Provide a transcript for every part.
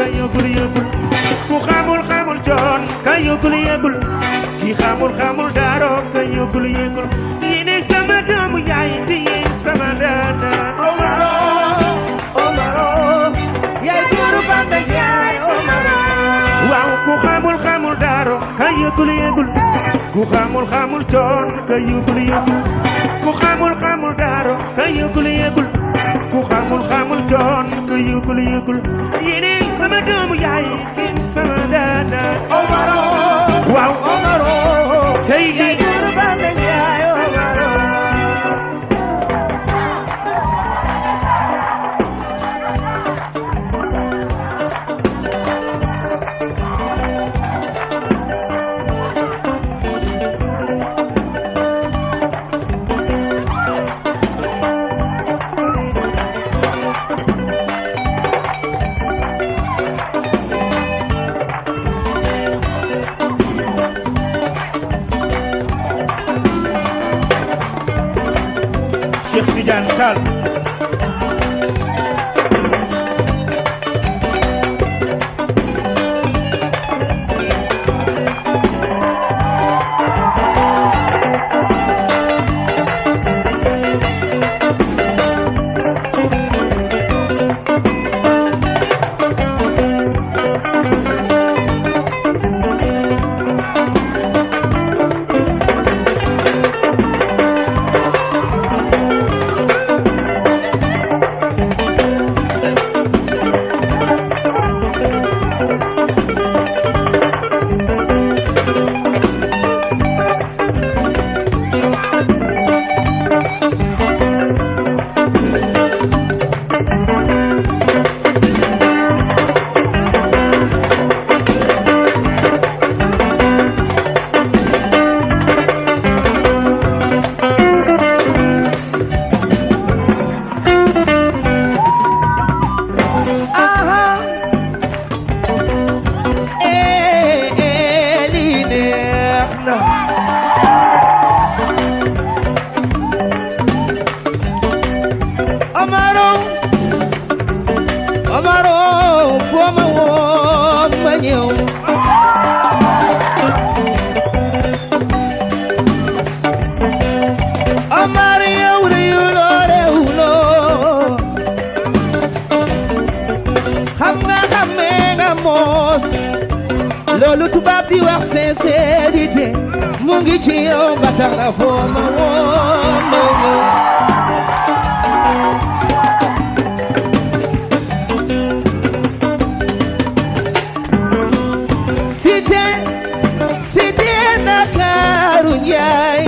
ka yëgul yëgul ku xamul xamul coon ka yëgul yëgul ki xamul xamul daaro ka yëgul yëgul yéene sama doomu yaay di yéen sama dada Omaro Omaro yaay góoru banda yaay Omaro waaw ku xamul xamul daaro ka yëgul yëgul ku xamul xamul coon ka yëgul yëgul ku xamul xamul daaro ka yëgul yëgul ku xamul xamul coon ka yëgul yëgul yéene sama doomu yaay yéen sama dada Omaro waaw Omaro cey yaay góoru banda yaay Omaro Cheikh Tidiane Tall Omaro Omaro foo ma woo ma ñëw Omaro yow reyuloo rewuloo xam nga moos loolu tubaab di wax sincérité mu ngi ci yow ba tax na foo ma woo ma ñëw Njaay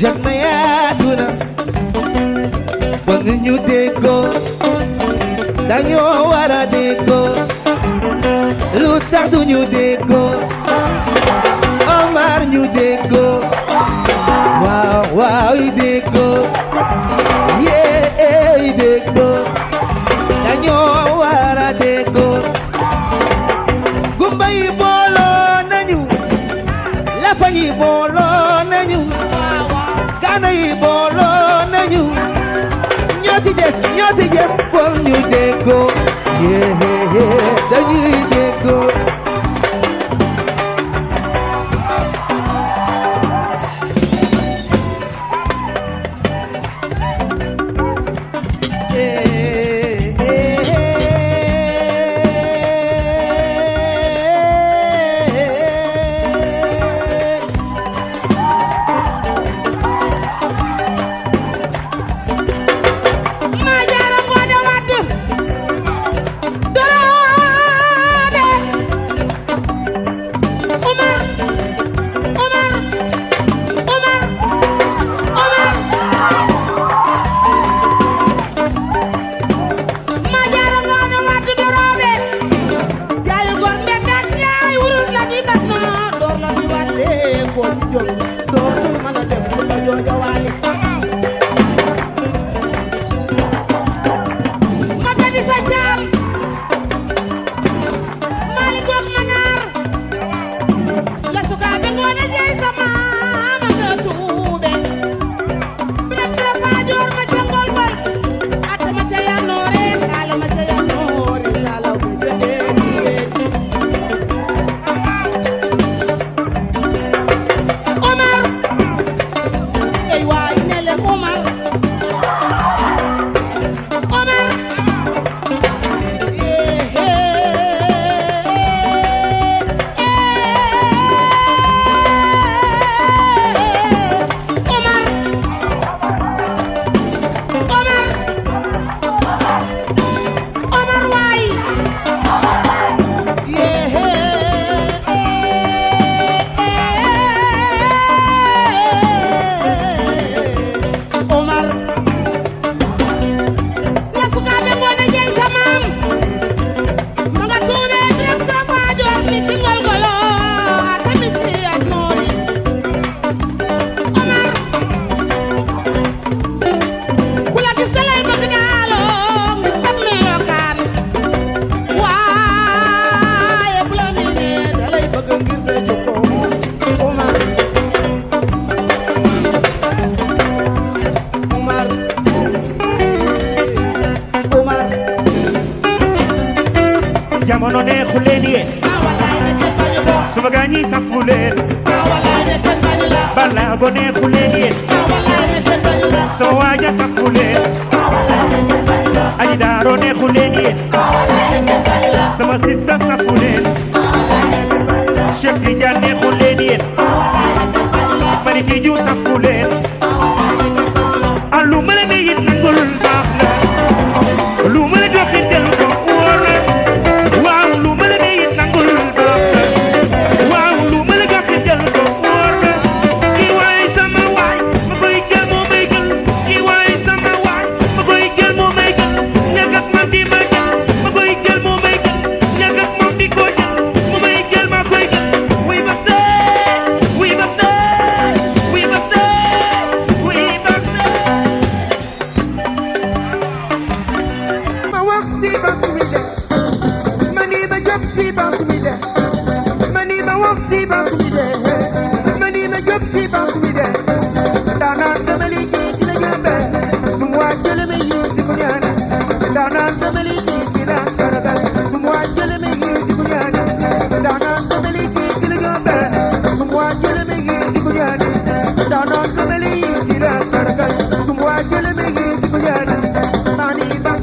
jag na yaatu na ba nga ñu déggoo dañoo war a déggoo lu tax du ñu déggoo Omar ñu déggoo waaw waaw yi déggoo yee yi déggoo dañoo war a déggoo gumba yi booloo nañu lafa yi booloo nañu gaana yi booloo nañu ñoo ci des pour ñu déggoo yee dañuy déggoo suma gaañi safu leen bala go neexu leen yéen sama waaja safu leen aji daaro neexu leen yéen sama sista safu leen Cheikh Tidiane neexu leen yéen Mariki Ju safu leen lu ma la ne it nangul baax na lu ma la joxe del ko wóor na waaw lu ma la ne it nangul baax na waaw lu ma la joxe del ko wóor na kii waay sama waay ma koy jël moo may gën kii waay sama waay ma koy jël moo may gën ñàkk ak man di ma jël ma koy jël moo may gën ñàkk ak moom di ko jël mu may jël ma koy gën wuy ba see wuy ba see wuy ba see wuy ba see si basumide mani ba jóg si basumide mani ba wax si basumide mani ba jóg si basumide daanaan dama liggéey di la jëmbe sum waa jële ma yi di ko ñaane daanaan dama liggéey di la saragal sum waa jële ma yi di ko ñaane daanaan dama liggéey di la jëmbe sum waa jële ma yi di ko ñaane daanaan dama liggéey di la saragal sum waa jële ma yi di ko ñaane mani ba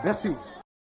Merci.